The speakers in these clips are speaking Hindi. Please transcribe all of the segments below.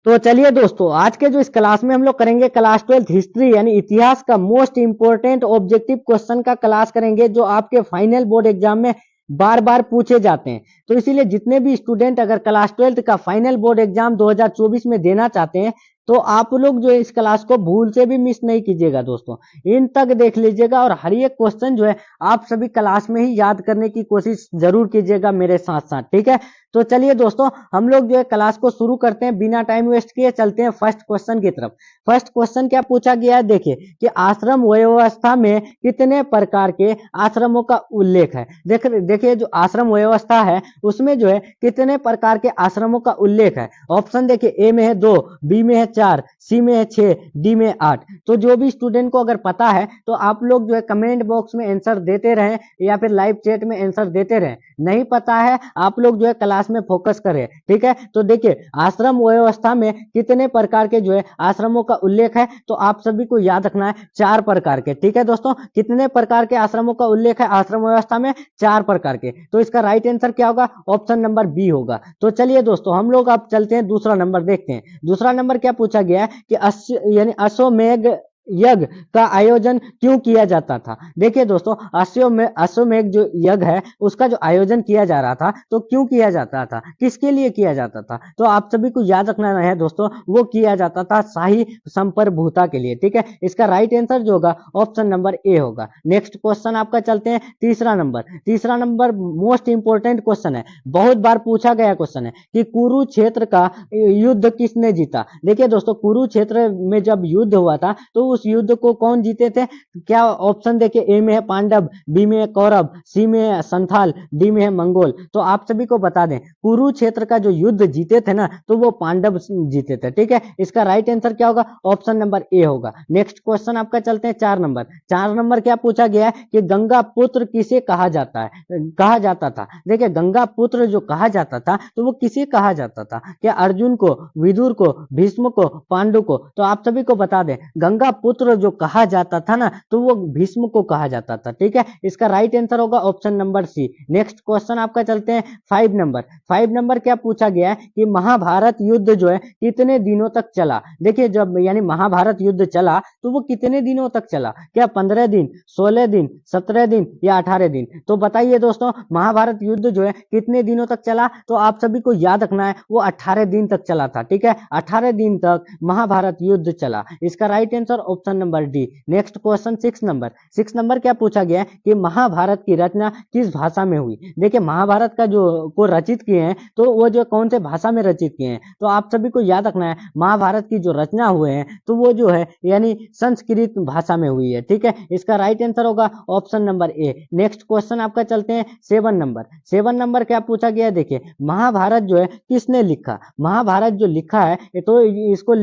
तो चलिए दोस्तों, आज के जो इस क्लास में हम लोग करेंगे क्लास 12 हिस्ट्री यानी इतिहास का मोस्ट इंपोर्टेंट ऑब्जेक्टिव क्वेश्चन का क्लास करेंगे, जो आपके फाइनल बोर्ड एग्जाम में बार बार पूछे जाते हैं। तो इसीलिए जितने भी स्टूडेंट अगर क्लास 12 का फाइनल बोर्ड एग्जाम 2024 में देना चाहते हैं, तो आप लोग जो है इस क्लास को भूल से भी मिस नहीं कीजिएगा दोस्तों, इन तक देख लीजिएगा और हर एक क्वेश्चन जो है आप सभी क्लास में ही याद करने की कोशिश जरूर कीजिएगा मेरे साथ साथ, ठीक है। तो चलिए दोस्तों, हम लोग जो है क्लास को शुरू करते हैं, बिना टाइम वेस्ट किए चलते हैं फर्स्ट क्वेश्चन की तरफ। फर्स्ट क्वेश्चन क्या पूछा गया है, देखिए कि आश्रम व्यवस्था में कितने प्रकार के आश्रमों का उल्लेख है। देखिए जो आश्रम व्यवस्था है उसमें जो है कितने प्रकार के आश्रमों का उल्लेख है। ऑप्शन देखिए, ए में है 2, बी में है 4, सी में है 6, डी में 8। तो जो भी स्टूडेंट को अगर पता है तो आप लोग जो है कमेंट बॉक्स में आंसर देते रहें या फिर लाइव चैट में आंसर देते रहें। नहीं पता है आप लोग जो है क्लास में फोकस करें, ठीक है। तो देखिए आश्रम व्यवस्था में कितने प्रकार के जो है आश्रमों का उल्लेख है, तो आप सभी को याद रखना है 4 प्रकार के, ठीक है दोस्तों। कितने प्रकार के आश्रमों का उल्लेख है आश्रम व्यवस्था में? 4 प्रकार के। तो इसका राइट आंसर क्या होगा? ऑप्शन नंबर बी होगा। तो चलिए दोस्तों, हम लोग अब चलते हैं दूसरा नंबर देखते हैं। दूसरा नंबर क्या पूछा गया है कि यानी अश्वमेध यज्ञ का आयोजन क्यों किया जाता था। देखिए दोस्तों, अश्वमेध जो यज्ञ है उसका जो आयोजन किया जा रहा था, तो क्यों किया जाता था, किसके लिए किया जाता था? तो आप सभी को याद रखना है दोस्तों, वो किया जाता था शाही संप्रभुता के लिए, ठीक है। इसका राइट आंसर जो होगा ऑप्शन नंबर ए होगा। नेक्स्ट क्वेश्चन आपका चलते हैं तीसरा नंबर। तीसरा नंबर मोस्ट इंपोर्टेंट क्वेश्चन है, बहुत बार पूछा गया क्वेश्चन है कि कुरुक्षेत्र का युद्ध किसने जीता। देखिए दोस्तों, कुरुक्षेत्र में जब युद्ध हुआ था तो उस युद्ध को कौन जीते थे? क्या ऑप्शन देखिए, ए में है पांडव, बी में है कौरव, सी में है संथाल, डी में है मंगोल। तो आप सभी को बता दें, कुरुक्षेत्र का जो युद्ध जीते थे ना, तो वो पांडव जीते थे, ठीक है। इसका राइट आंसर क्या होगा? ऑप्शन नंबर ए होगा। नेक्स्ट क्वेश्चन आपका चलते हैं 4 नंबर। 4 नंबर क्या पूछा गया है कि गंगा पुत्र किसे कहा जाता है, कहा जाता था। देखिए गंगा पुत्र जो कहा जाता था, तो वो किसे कहा जाता था? क्या अर्जुन को, विदुर को, भीष्म को, पांडु को? तो आप सभी को बता दें, गंगा पुत्र जो कहा जाता था ना, तो वो भीष्म को कहा जाता था, ठीक है। इसका राइट आंसर होगा option number C. Next question आपका चलते हैं 5 नंबर। 5 नंबर क्या पूछा गया है कि महाभारत युद्ध जो है कितने दिनों तक चला। देखिए जब यानी महाभारत युद्ध चला तो वो कितने दिनों तक चला? क्या 15 दिन, 16 दिन, 17 दिन या 18 दिन? तो बताइए दोस्तों, महाभारत युद्ध जो है कितने दिनों तक चला? तो आप सभी को याद रखना है वो 18 दिन तक चला था, ठीक है। 18 दिन तक महाभारत युद्ध चला। इसका right answer option number D. Next question 6 number. 6 number क्या पूछा गया है कि महाभारत की रचना किस भाषा में हुई। देखिए महाभारत का जो को रचित किए हैं, तो वो जो कौन से भाषा में रचित किए हैं? तो आप सभी को याद रखना है, महाभारत की जो रचना हुए हैं तो वो जो है यानी संस्कृत भाषा में हुई है, ठीक है। इसका राइट आंसर होगा option number A. Next question आपका चलते हैं 7 नंबर। 7 नंबर क्या पूछा गया? देखिए महाभारत जो है किसने लिखा। महाभारत जो लिखा है तो इसको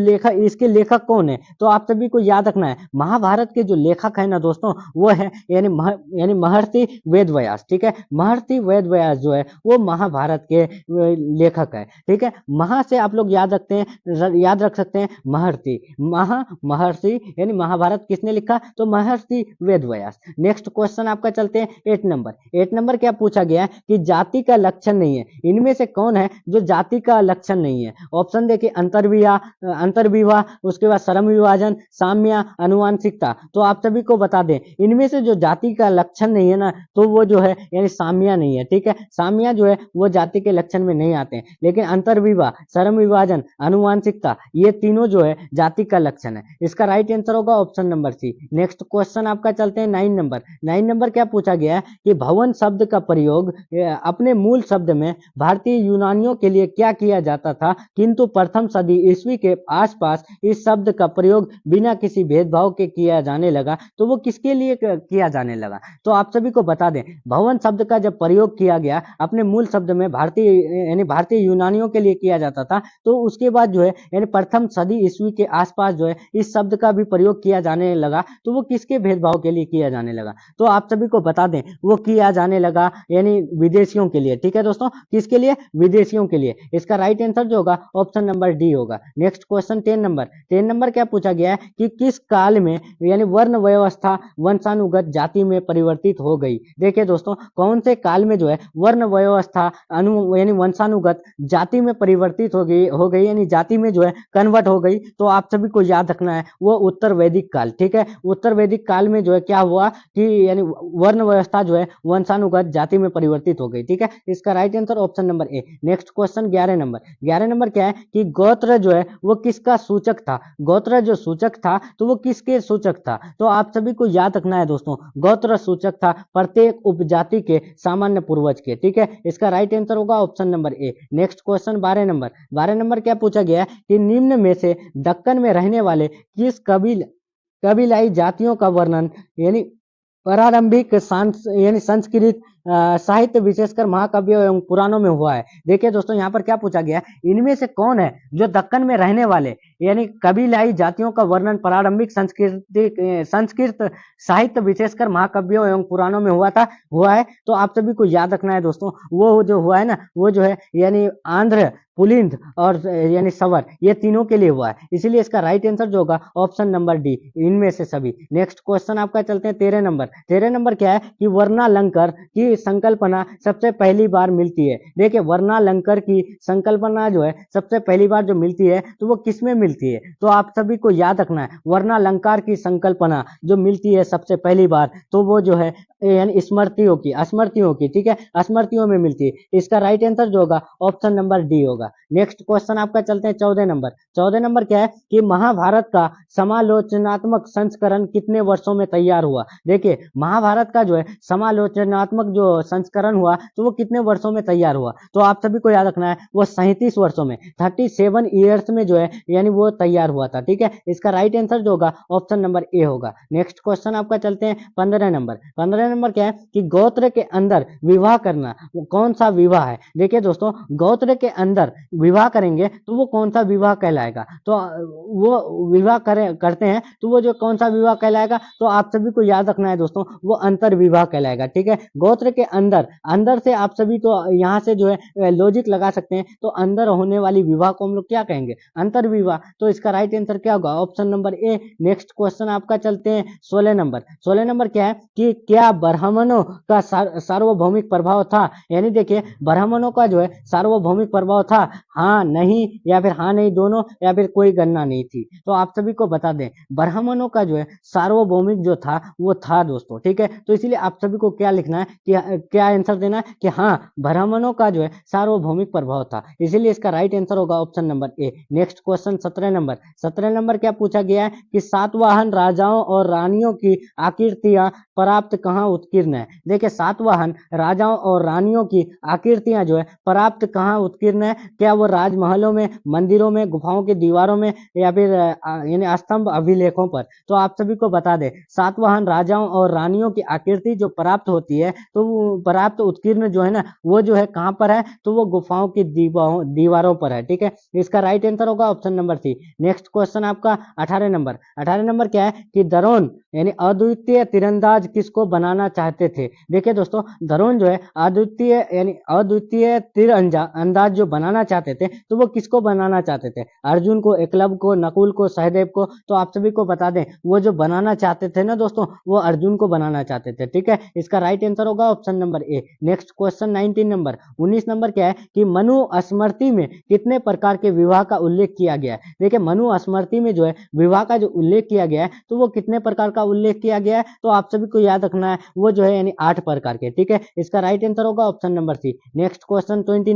इसके लेखक कौन है? तो आप सभी को याद रखना है, महाभारत के जो लेखक है ना दोस्तों, वो है यानी महर्षि वेदव्यास, ठीक है। महर्षि वेदव्यास जो है वो महाभारत के लेखक है, ठीक है। महा से आप लोग याद रख सकते हैं महर्षि, महर्षि यानी महाभारत किसने लिखा? तो महर्षि वेदव्यास। नेक्स्ट क्वेश्चन आपका चलते हैं 8 नंबर। 8 नंबर क्या पूछा गया है कि जाति का लक्षण नहीं है, इनमें से कौन है जो जाति का लक्षण नहीं है? ऑप्शन देखिए, अंतर्विवाह, उसके बाद श्रम विभाजन, साम्य, अनुवांशिकता। तो आप सभी को बता दें, इनमें से जो जाति का लक्षण नहीं है ना, तो वो जो है यानी साम्य नहीं है, ठीक है। साम्य जो है वो जाति के लक्षण में नहीं आते हैं, लेकिन अंतर्विवाह, श्रम विभाजन, अनुवांशिकता, ये तीनों जो है जाति का लक्षण है। इसका राइट आंसर होगा option number C. Next question आपका चलते हैं 9 नंबर। 9 नंबर क्या पूछा गया है कि भवन शब्द का प्रयोग अपने मूल शब्द में भारतीय यूनानियों के लिए क्या किया जाता था, किंतु प्रथम सदी ईस्वी के आसपास इस शब्द का प्रयोग बिना किसी भेदभाव के किया जाने लगा। तो वो किसके लिए किया जाने लगा? तो आप सभी को बता दें, भवन शब्द का जब प्रयोग किया गया अपने मूल शब्द में भारतीय यूनानियों के लिए किया जाता था, तो उसके बाद जो है यानी प्रथम सदी ईस्वी के आसपास जो है इस शब्द का भी प्रयोग किया जाने लगा। तो वो किसके भेदभाव के लिए किया जाने लगा? तो आप सभी को बता दें, वो किया जाने लगा यानी विदेशियों के लिए, ठीक है दोस्तों। किसके लिए? विदेशियों के लिए। इसका राइट आंसर जो होगा ऑप्शन नंबर डी होगा। Next question 10 number. 10 नंबर क्या पूछा गया है कि किस काल में यानी वर्ण व्यवस्था वंशानुगत जाति में परिवर्तित हो गई। देखिए दोस्तों, कौन से काल में जो है वर्ण व्यवस्था यानी वंशानुगत जाति में परिवर्तित हो गई यानी जाति में जो है कन्वर्ट हो गई। तो आप सभी को याद रखना है वो उत्तर वैदिक काल। ठीक है, उत्तर वैदिक काल में जो है क्या हुआ कि यानी वर्ण व्यवस्था जो है वंशानुगत जाति में परिवर्तित हो गई। ठीक है, इसका right answer option number A. Next question 11 number क्या है कि गोत्र जो है वो किसका सूचक था। गोत्र जो सूचक था तो वो किसके सूचक था। तो आप सभी को याद रखना है दोस्तों, गोत्र सूचक था प्रत्येक उपजाति के सामान्य पूर्वज के। ठीक है, इसका राइट आंसर होगा option number A. Next question 12 number क्या पूछा गया है कि निम्न में से दक्कन में रहने वाले किस कबीलाई जातियों का वर्णन यानी प्रारंभिक यानी संस्कृत साहित्य विशेषकर महाकाव्यों एवं पुराणों में हुआ है। देखिए दोस्तों, यहाँ पर क्या पूछा गया है, इनमें से कौन है जो दक्कन में रहने वाले यानी कबीलाई जातियों का वर्णन प्रारंभिक संस्कृत साहित्य विशेषकर महाकाव्यों एवं पुराणों में हुआ है। तो आप सभी को याद रखना है दोस्तों, वो जो हुआ है ना, वो जो है यानी आंध्र, पुलिंद और यानी सवर, ये तीनों के लिए हुआ है। इसीलिए इसका राइट आंसर जो होगा ऑप्शन नंबर डी, इनमें से सभी। नेक्स्ट क्वेश्चन आपका चलते हैं 13 नंबर क्या है कि वर्णालंकार की संकल्पना सबसे पहली बार मिलती है। देखिए, वर्णालंकार की संकल्पना जो है सबसे पहली बार जो मिलती है तो वो किसमें मिलती है। तो आप सभी को याद रखना है, वर्णालंकार की संकल्पना जो मिलती है सबसे पहली बार तो वो जो है यानी स्मृतियों की। ठीक है, स्मृतियों में मिलती है। इसका राइट आंसर जो होगा ऑप्शन नंबर डी होगा। नेक्स्ट क्वेश्चन आपका चलते हैं 14 नंबर क्या है कि महाभारत का समालोचनात्मक संस्करण कितने वर्षों में तैयार हुआ। देखिए, महाभारत का जो है समालोचनात्मक जो संस्करण हुआ तो वो कितने वर्षों में तैयार हुआ। तो आप सभी को याद रखना है वो 37 वर्षों में, 37 ईयर्स में जो है यानी वो तैयार हुआ था। ठीक है, इसका राइट आंसर जो होगा ऑप्शन नंबर ए होगा। नेक्स्ट क्वेश्चन आपका चलते हैं 15 नंबर क्या है कि गोत्र के अंदर विवाह करना वो कौन सा विवाह है। देखिए दोस्तों, गोत्र के अंदर विवाह करेंगे तो वो कौन सा विवाह कहलाएगा। तो वो विवाह करते हैं तो वो जो कौन सा विवाह कहलाएगा। तो आप सभी को याद रखना है दोस्तों, वो अंतर विवाह कहलाएगा। ठीक है, गोत्र के अंदर से आप सभी तो यहाँ से जो है लॉजिक लगा सकते हैं। तो अंदर होने वाली विवाह को हम लोग क्या कहेंगे, अंतर विवाह। तो इसका राइट आंसर क्या होगा option number A. Next question आपका चलते हैं 16 नंबर क्या है कि क्या ब्राह्मणों का सार्वभौमिक प्रभाव था। यानी देखिए, ब्राह्मणों का जो है सार्वभौमिक प्रभाव था, हाँ नहीं या फिर हाँ नहीं दोनों, या फिर कोई गणना नहीं थी। तो आप सभी को बता दें, ब्राह्मणों का जो है सार्वभौमिक जो था वो था दोस्तों। ठीक है, तो इसीलिए आप सभी को क्या लिखना है कि क्या आंसर देना है कि हाँ, ब्राह्मणों का जो है सार्वभौमिक प्रभाव था। इसीलिए इसका राइट आंसर होगा option number A. Next question 17 number क्या पूछा गया है कि सातवाहन राजाओं और रानियों की आकृतियां प्राप्त कहाँ उत्कीर्ण है। देखिए, सातवाहन राजाओं और रानियों की आकृतियां जो है प्राप्त कहाँ उत्कीर्ण है। क्या वो राजमहलों में, मंदिरों में, गुफाओं की दीवारों में, या फिर यानी स्तंभ अभिलेखों पर। तो आप सभी को बता दें, सातवाहन राजाओं और रानियों की आकृति जो प्राप्त होती है तो वो प्राप्त उत्कीर्ण जो है ना, वो जो है कहाँ पर है, तो वो गुफाओं की दीवारों पर है। ठीक है, इसका राइट आंसर होगा option number C. Next question आपका 18 नंबर क्या है कि दरोन यानी अद्वितीय तीरंदाज किसको बनाना चाहते थे। देखिए दोस्तों, दरोन जो है अद्वितीय तीर अंदाज जो बनाना चाहते थे तो वो किसको बनाना चाहते थे, अर्जुन को, एकलव्य को, नकुल को, सहदेव को। तो आप सभी को बता दें, वो जो बनाना चाहते थे ना दोस्तों, वो अर्जुन को बनाना चाहते थे। ठीक है, इसका राइट आंसर होगा option number A. Next question 19 number क्या है कि मनु स्मृति में कितने प्रकार के विवाह का उल्लेख किया गया है। देखिए, मनु स्मृति में जो है विवाह का जो उल्लेख किया गया है तो वो कितने प्रकार का उल्लेख किया गया है। तो आप सभी को याद रखना है वो जो है यानी 8 प्रकार के। ठीक है, इसका राइट आंसर होगा option number C. Next question 20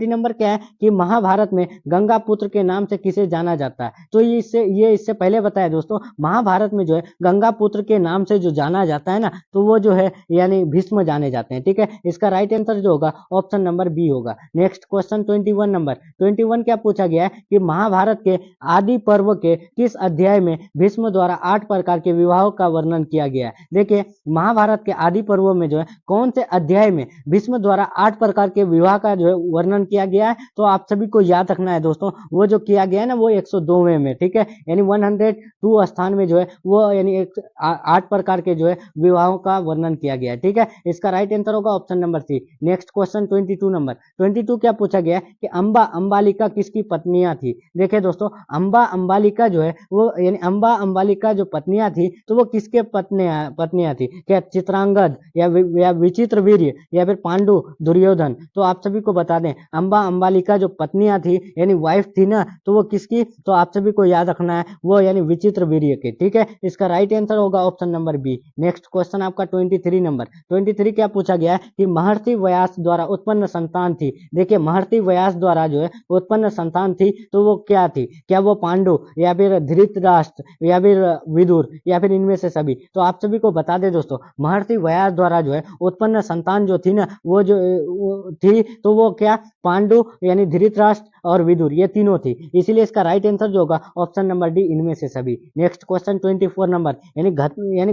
number क्या है कि महाभारत में गंगा पुत्र के नाम से किसे जाना जाता है। तो ये इससे पहले बताया दोस्तों, महाभारत में जो है गंगा पुत्र के नाम से जो जाना जाता है ना, तो वो जो है यानी भीष्म जाने जाते हैं। ठीक है, इसका राइट आंसर जो होगा ऑप्शन नंबर बी होगा। नेक्स्ट क्वेश्चन 21 क्या पूछा गया है कि महाभारत के आदि पर्व के किस अध्याय में भीष्म द्वारा 8 प्रकार के विवाहों का वर्णन किया गया है। देखिए, महाभारत के आदि पर्वों में जो है कौन से अध्याय में भीष्म द्वारा 8 प्रकार के विवाह का जो है वर्णन किया गया है। तो आप सभी को याद रखना है दोस्तों, वो जो किया गया है ना वो 102वें में। ठीक है, यानी 102 स्थान में जो है वो यानी 8 प्रकार के जो है विवाहों का वर्णन किया गया है। ठीक है, इसका राइट आंसर होगा option number C. Next question 22 number. 22 क्या पूछा गया है कि अंबा अंबालिका किसकी पत्नियां थी। देखिए दोस्तों, अंबा अंबालिका जो है वो यानी अंबा अंबालिका जो पत्नियां थी तो वो किसके पत्नियां थी। क्या चित्रांगद या विचित्र वीर्य या फिर पांडु दुर्योधन। तो आप सभी को बता दें, अंबा अंबालिका जो पत्नियां थी यानी वाइफ थी ना, तो वो किसकी, तो आप सभी को याद रखना है वो यानी विचित्र वीर्य के। ठीक है, इसका राइट आंसर होगा option number B. Next question आपका 23 नंबर। 23 क्या पूछा गया है कि महर्षि व्यास द्वारा उत्पन्न संतान थी। देखिए, महर्षि व्यास द्वारा जो है उत्पन्न संतान थी तो वो क्या थी। क्या वो पांडु या फिर धृतराष्ट्र या फिर विदुर या फिर इनमें से सभी। तो आप सभी को बता दें दोस्तों, महर्षि व्यास द्वारा जो है उत्पन्न संतान जो थी ना, वो जो वो थी तो वो क्या, पांडु यानी धृतराष्ट्र और विदुर, ये तीनों थी। इसीलिए इसका राइट आंसर जो होगा ऑप्शन नंबर डी, इनमें से सभी। Next question 24 number. यानी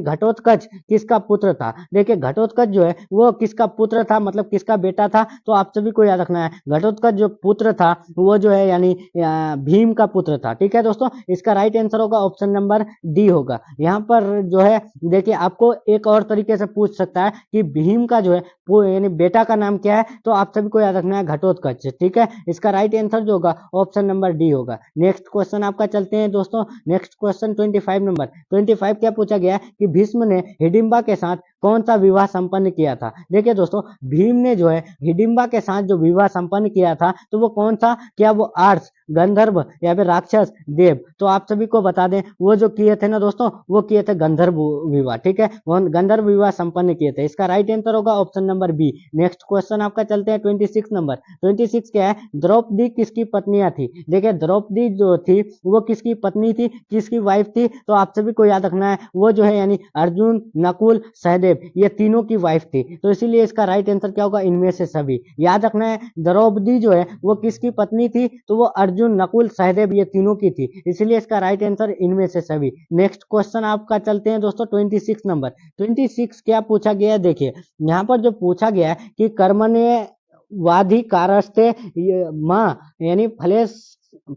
घटोत्कच किसका पुत्र था। देखिए, घटोत्कच जो है वो किसका पुत्र था, मतलब किसका बेटा था। तो आप सभी को याद रखना है, घटोत्कच जो पुत्र था वो जो है यानी भीम का पुत्र था। ठीक है दोस्तों, इसका राइट आंसर होगा ऑप्शन नंबर डी होगा। यहाँ पर जो है देखिए, आपको एक और तरीके से पूछ सकता है कि भीम का जो है यानी बेटा का नाम क्या है, तो आप सभी को याद रखना है घटोत्कच। ठीक है, इसका राइट आंसर जो होगा ऑप्शन नंबर डी होगा। नेक्स्ट क्वेश्चन आपका चलते हैं दोस्तों। Next question 25 number. 25 क्या पूछा गया है कि भीष्म ने हिडिंबा के साथ कौन सा विवाह संपन्न किया था। देखिए दोस्तों, भीम ने जो है हिडिंबा के साथ जो विवाह संपन्न किया था तो वो कौन सा, क्या वो आर्स, गंधर्व या फिर राक्षस, देव। तो आप सभी को बता दें, वो जो किए थे ना दोस्तों, वो किए थे गंधर्व विवाह। ठीक है, वो गंधर्व विवाह संपन्न किए थे। इसका राइट आंसर होगा option number B. Next question आपका चलते हैं 26 नंबर। 26 क्या है, द्रौपदी किसकी पत्नियां थी। देखिए, द्रौपदी जो थी वो किसकी पत्नी थी, किसकी वाइफ थी। तो आप सभी को याद रखना है वो जो है यानी अर्जुन, नकुल, सहदेव, ये तीनों की वाइफ थी। तो इसीलिए इसका राइट आंसर क्या होगा, इनमें से सभी। याद रखना है, द्रौपदी जो है वो किसकी पत्नी थी, तो वो अर्जुन, नकुल, सहदेव, ये तीनों की थी। इसीलिए इसका राइट आंसर इनमें से सभी। नेक्स्ट क्वेश्चन आपका चलते हैं दोस्तों 26 नंबर। 26 क्या पूछा गया है, देखिए यहाँ पर जो पूछा गया है कि कर्मण्य वाधिकारस्ते माँ यानी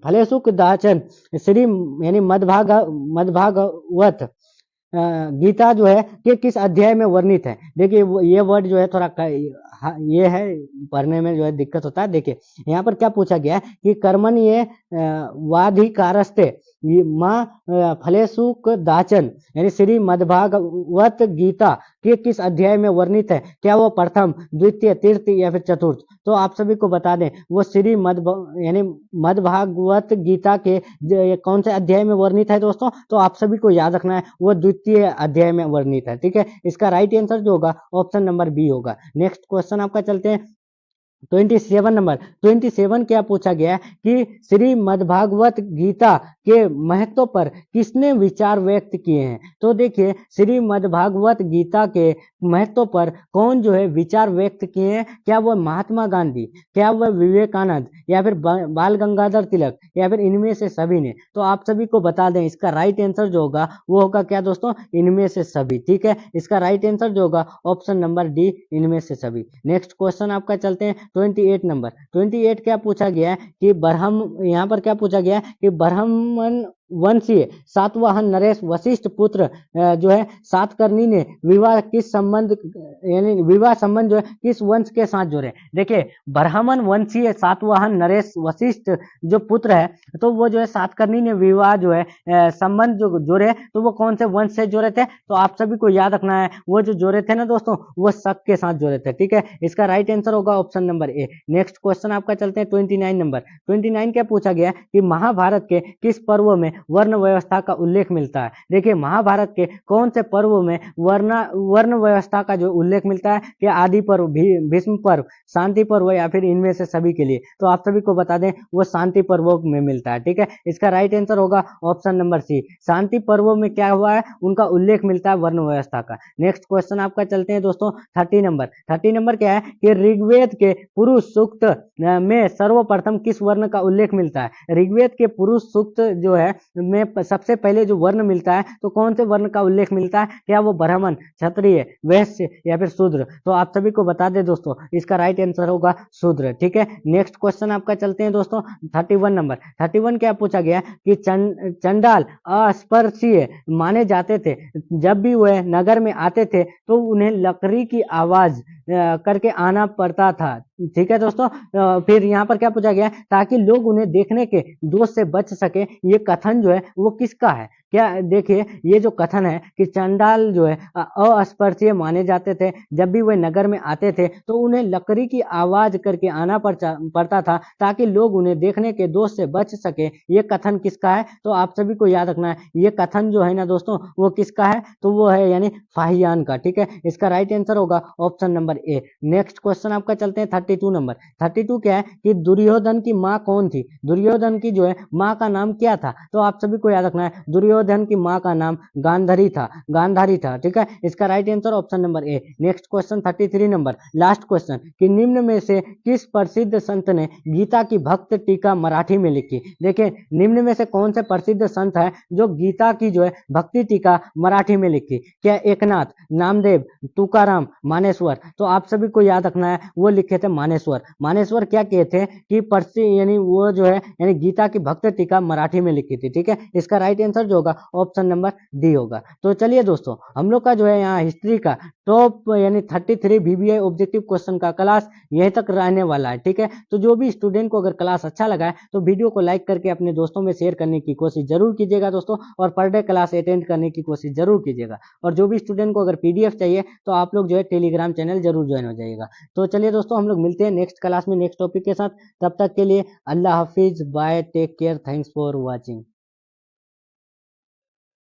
फलेसुक दाचन श्री यानी मदभागवत गीता जो है कि किस अध्याय में वर्णित है। देखिए, ये वर्ड जो है थोड़ा ये है पढ़ने में जो है दिक्कत होता है। देखिए, यहाँ पर क्या पूछा गया है कि कर्मण ये वाधिकारस्ते माँ फलेसुक दाचन यानी श्री मद्भागवत गीता के किस अध्याय में वर्णित है। क्या वो प्रथम, द्वितीय, तृतीय या फिर चतुर्थ। तो आप सभी को बता दें, वो श्री यानी मद्भागवत गीता के कौन से अध्याय में वर्णित है दोस्तों। तो आप सभी को याद रखना है वो द्वितीय अध्याय में वर्णित है। ठीक है, इसका राइट आंसर जो होगा ऑप्शन नंबर बी होगा। नेक्स्ट क्वेश्चन आपका चलते हैं 27 नंबर। 27 क्या पूछा गया है कि श्री मद्भागवत गीता के महत्व पर किसने विचार व्यक्त किए हैं। तो देखिए, श्री मद्भागवत गीता के महत्व पर कौन जो है विचार व्यक्त किए हैं। क्या वह महात्मा गांधी, क्या वह विवेकानंद या फिर बाल गंगाधर तिलक या फिर इनमें से सभी ने। तो आप सभी को बता दें, इसका राइट आंसर जो होगा वो होगा क्या दोस्तों, इनमें से सभी। ठीक है, इसका राइट आंसर जो होगा ऑप्शन नंबर डी, इनमें से सभी। नेक्स्ट क्वेश्चन आपका चलते हैं 28 नंबर। 28 क्या पूछा गया है कि यहाँ पर क्या पूछा गया है कि ब्राह्मण वंशीय सातवाहन नरेश वशिष्ठ पुत्र जो है सातकर्णी ने विवाह किस संबंध यानी विवाह संबंध जो है किस वंश के साथ जोड़े। देखिए, ब्राह्मण वंशीय सातवाहन नरेश वशिष्ठ जो पुत्र है तो वो जो है सातकर्णी ने विवाह जो है संबंध जो जोड़े तो वो कौन से वंश से जोड़े थे। तो आप सभी को याद रखना है, वो जो जोड़े थे ना दोस्तों, वो शक के साथ जोड़े थे। ठीक है, इसका राइट आंसर होगा option number A. Next question आपका चलते हैं 29 नंबर। 29 क्या पूछा गया कि महाभारत के किस पर्व में वर्ण व्यवस्था का उल्लेख मिलता है। देखिए, महाभारत के कौन से पर्व में वर्ण व्यवस्था का जो उल्लेख मिलता है कि आदि पर्व, भीष्म पर्व, शांति पर्व या फिर इनमें से सभी के लिए। तो आप सभी को बता दें वो शांति पर्वों में मिलता है। ठीक है, इसका राइट आंसर होगा ऑप्शन नंबर सी। शांति पर्वों में क्या हुआ है, उनका उल्लेख मिलता है वर्ण व्यवस्था का। नेक्स्ट क्वेश्चन आपका चलते हैं दोस्तों 30 नंबर। 30 नंबर क्या है कि ऋग्वेद के पुरुष सूक्त में सर्वप्रथम किस वर्ण का उल्लेख मिलता है। ऋग्वेद के पुरुष सूक्त जो है में सबसे पहले जो वर्ण मिलता है तो कौन से वर्ण का उल्लेख मिलता है? क्या वो ब्राह्मण, क्षत्रिय, वैश्य या फिर शूद्र? तो आप सभी को बता दें दोस्तों, इसका राइट आंसर होगा शूद्र। ठीक है, नेक्स्ट क्वेश्चन आपका चलते हैं दोस्तों 31 नंबर। 31 क्या पूछा गया कि चंडाल अस्पृश्य माने जाते थे। जब भी वह नगर में आते थे तो उन्हें लकड़ी की आवाज करके आना पड़ता था। ठीक है दोस्तों, फिर यहाँ पर क्या पूछा गया, ताकि लोग उन्हें देखने के दोष से बच सके। ये कथन जो है वो किसका है? क्या देखिए, ये जो कथन है कि चंडाल जो है अस्पृश्य माने जाते थे, जब भी वह नगर में आते थे तो उन्हें लकड़ी की आवाज करके आना पड़ता था ताकि लोग उन्हें देखने के दोष से बच सके। ये कथन किसका है? तो आप सभी को याद रखना है, ये कथन जो है ना दोस्तों वो किसका है? तो वो है यानी फाहियान का। ठीक है, इसका राइट आंसर होगा option number A. Next question आपका चलते हैं 32 नंबर। 32 क्या है कि दुर्योधन की माँ कौन थी? दुर्योधन की जो है माँ का नाम क्या था? तो आप सभी को याद रखना है, दुर्योधन की माँ का नाम गांधारी था, गांधारी था। ठीक है, इसका right answer option number A. Next question 33 number, last question, कि निम्न में से किस प्रसिद्ध संत ने गीता की भक्त टीका मराठी में लिखी? देखिए, निम्न में से कौन से प्रसिद्ध संत है जो गीता की जो है भक्ति टीका मराठी में लिखी? क्या एकनाथ, नामदेव, तुकाराम, मानेश्वर? तो आप सभी को याद रखना है, वो लिखे थे मानेश्वर। मानेश्वर क्या कहते कि यानी वो जो है यानी गीता की भक्त टीका मराठी में लिखी थी। ठीक है, इसका राइट आंसर जो होगा ऑप्शन नंबर डी होगा। तो चलिए दोस्तों, हम लोग का जो है यहाँ हिस्ट्री का टॉप यानी 33 VBI ऑब्जेक्टिव क्वेश्चन का क्लास यहीं तक रहने वाला है। ठीक है, तो जो भी स्टूडेंट को अगर क्लास अच्छा लगा है तो वीडियो को लाइक करके अपने दोस्तों में शेयर करने की कोशिश जरूर कीजिएगा दोस्तों, और पर डे क्लास अटेंड करने की कोशिश जरूर कीजिएगा। और जो भी स्टूडेंट को अगर PDF चाहिए तो आप लोग जो है टेलीग्राम चैनल जरूर ज्वाइन हो जाइएगा। तो चलिए दोस्तों, हम लोग मिलते हैं नेक्स्ट क्लास में नेक्स्ट टॉपिक के साथ। तब तक के लिए अल्लाह हाफिज, bye, take care, thanks for watching.